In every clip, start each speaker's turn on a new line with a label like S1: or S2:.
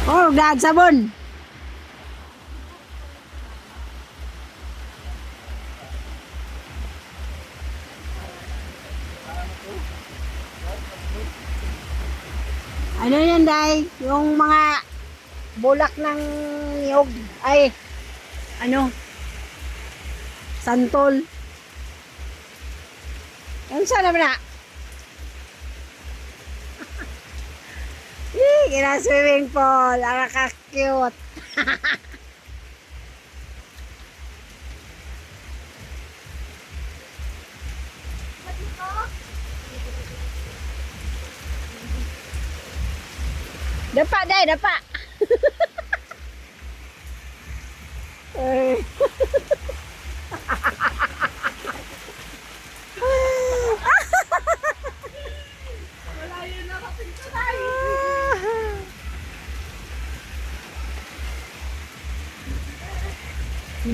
S1: Oh, dad sabon. Ano yan, Day? Yung mga bulak ng niyog. Ay, ano? Santol. Yung sana ba na? Kina swimming pool. Ang cute. Dapa, Day, dapa. Ay.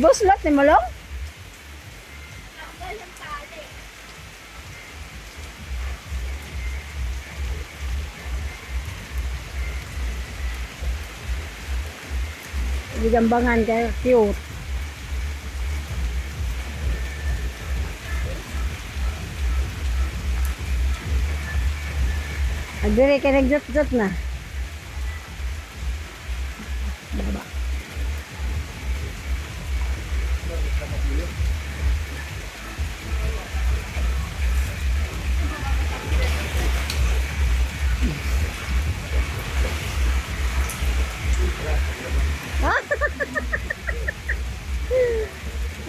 S1: Bos lot ni Malong? Digambangan kayo, cute. Agdiri ka nagjot-jot na. Baba.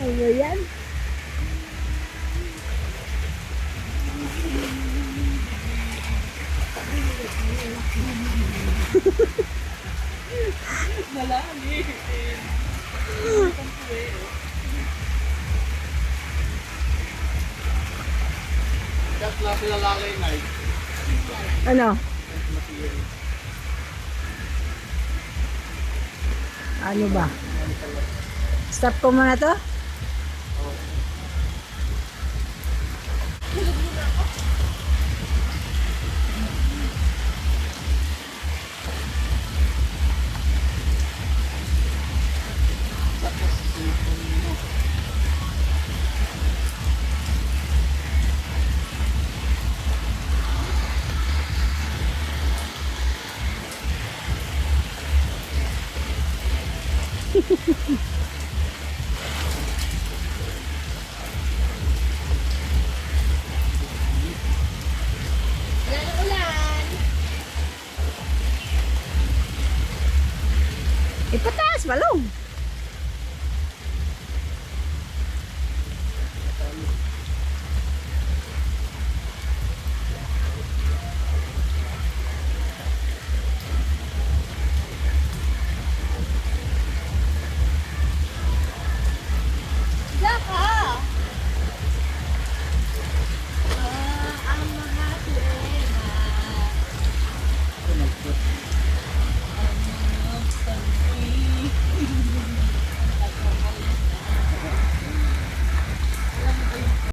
S1: Ano yan? Ano? Ano ba? Stop ko muna to? Ipataas, Malong.